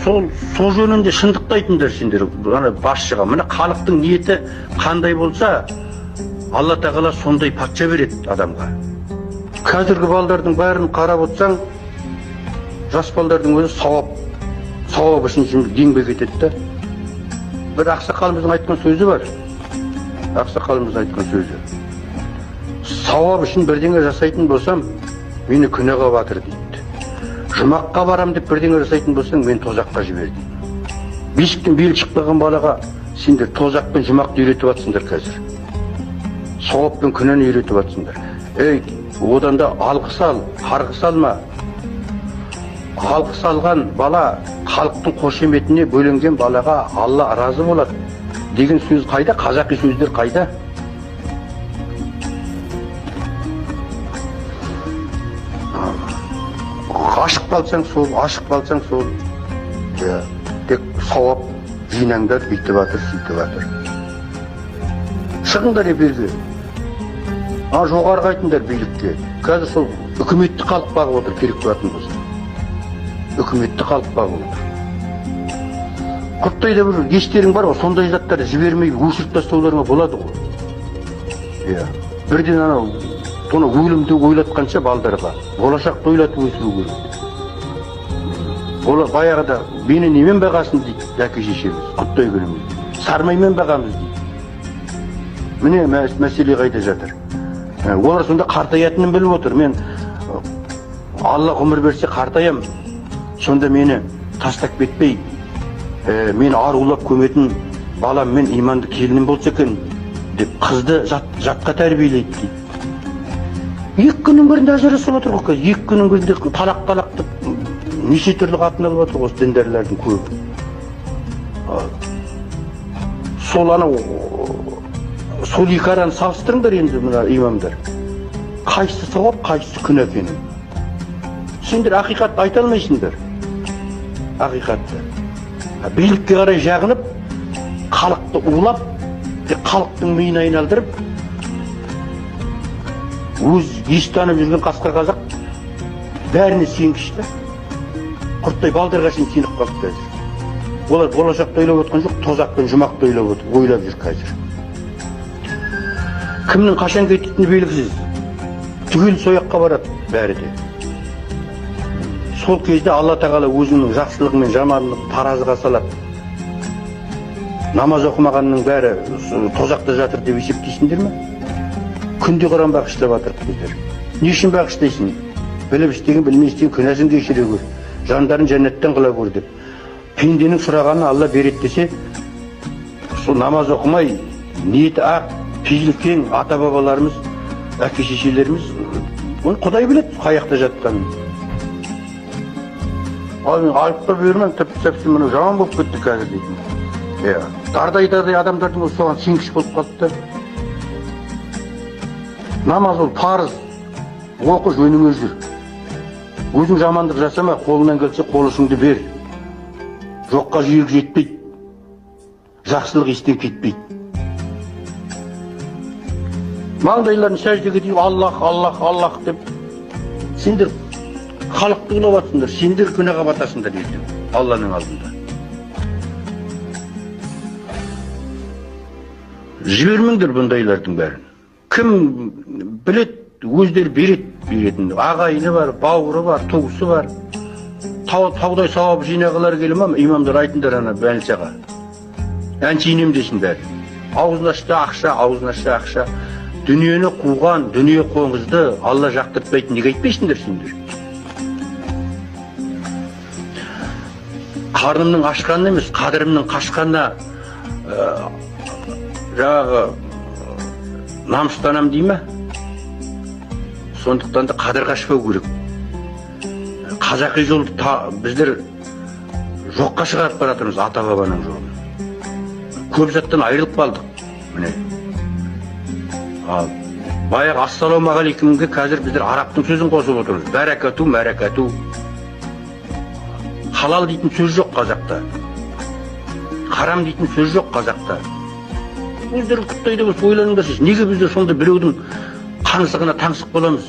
сол жөнінде шындықты айтыңдар сендер, ана басшыға. Міне халықтың ниеті қандай болса, Алла тағала сондай патша береді адамға. Қазіргі балдардың бәрін қарап отырсаң, жас балдардың өзі сауап үшін еңбек етеді да. Bir ақсақалымыздың айтқан сөзі бар. Ақсақалымыздың айтқан сөзі. Сауап үшін бірдеңе жасайтын болсам, мені күнәға батыр дейді. Жұмаққа барам деп бірдеңе жасайтын болсаң, мен тозаққа жібер дейді. Бесіктен бел шықпаған балаға сендер тозақ пен жұмақты үйретіп жатсыңдар қазір. Сауап пен күнәні үйретіп жатсыңдар. Ей, одан да алғыс ал, қарғыс алма. Алғыс алған бала халықтың қошеметіне бөленген балаға Алла разы болады деген сөз қайда? Қазақи сөздер қайда? Ашық қалсаң сол, ашық қалсаң сол. Тек сауап жинаңдар, бүйтіп жатыр, сөйтіп жатыр. Шығыңдар берге. Жоғарғы айтыңдар билікке. Қазір сол үкіметті халық бағып отыр, керек болатын болса. Үкіметті халық бағып отыр. Құрттайда бір ештерің бар ғой, сондай заттарды жібермей өшіріп тастауларыңа болады ғой. Бірден анау соны өлімді ойлатқанша балдарға болашақты ойлатып өсіру керек. Баяғыда мені немен бағасын дейді әке шешеміз, құттай күніміз. Сармаймен бағамыз дейді. Міне мәселе қайда жатыр. Олар сонда қартаятынын біліп отыр. Мен Алла ғұмыр берсе қартаям. Сонда мені тастап кетпей, мені арулап көметін балам мен иманды келінім болса екен деп қызды жатқа тәрбиелейді дейді. Екі күннің бірінде ажырасып отыр ғой. Екі күннің бірінде талақ деп неше түрлі қатын алып отыр осы діндарлардың көбі. Сол анау сол екі араны салыстырыңдар енді мына имамдар. Қайсысы сауап, қайсысы күнә екенін. Сендер ақиқатты айта алмайсыңдар. Ақиқатты. Билікке қарай жағынып, халықты улап, халықтың миын айналдырып, өз еш танып жүрген қасқыр қазақ бәріне сенгішті. Құрттай балдарға сеніп қалды қазір. Олар болашақты ойлап отқан жоқ, тозақ пен жұмақты ойлап жүр қазір. Кімнің қашан кететіні белгісіз. Түгел сояққа барады бәрі де. Сол кезде Алла тағала өзінің жақсылығы мен жамандығын таразыға салады. Намаз оқымағанның бәрі тозақта жатыр деп есептейсіңдер ме? Күнде Құран бағыштап жатыр біздер. Не үшін бағыштайсың? Біліп істеген, білмей істеген күнәсін кешіре көр. Жандарын жәннаттан қыла көр деп. Пенденің сұрағанын Алла береді десе, сол намаз оқымай, ниеті ақ, пейілкен ата-бабаларымыз, әке-шешелеріміз, оны Құдай біледі қаяқта жатқанын. Мен айыпқа бермем, тіпті мұны жаман болып кетті қазір дейтін. Дардай адамдардың соған сенгіш болып қалды. Намаз ол парыз, оқы жөніңе жүр. Өзің жамандық жасама, қолынан келсе қол ұшыңды бер. Жоққа жүйрік жетпейді. Жақсылық естен кетпейді. Маңдайларын сәждеге дейін Аллах, Аллах, Аллах деп. Сендер халықты ұлап атсыңдар, сендер күнәға батасыңдар ертең Алланың алдында. Жібермеңдер бұндайлардың бәрін. Кім білет, өздері беретін. Ағайыны бар, бауыры бар, туысы бар. Таудай сауап жинағылар келе ма, имамдар айтындар ана бәлсаға. Әнші инем десін бәрі. Аузын ашты ақша, аузын ашты ақша. Дүниені қуған, дүние қоңызды Алла жақтыртпайтын, неге айтпайсыңдар сендер? Қарнымның ашқанына емес, қадірімнің қашқанына жаңағы намыстанам дей ме? Сондықтан да қадір қашпау керек. Қазақи жолды біздер жоққа шығарып баратырмыз, ата-бабаның жолын. Көп заттан айырылып қалдық. Міне. Баяғы ассалаумағалейкумге қазір біздер арабтың сөзін қосып отырмыз. Бәрәкату, мәрәкату. Халал дейтін сөз жоқ қазақта. Харам дейтін сөз жоқ қазақта. Өздері құттайды болса ойланыңдарсыз. Неге біздер сонда біреудің қаңсығына таңсық боламыз?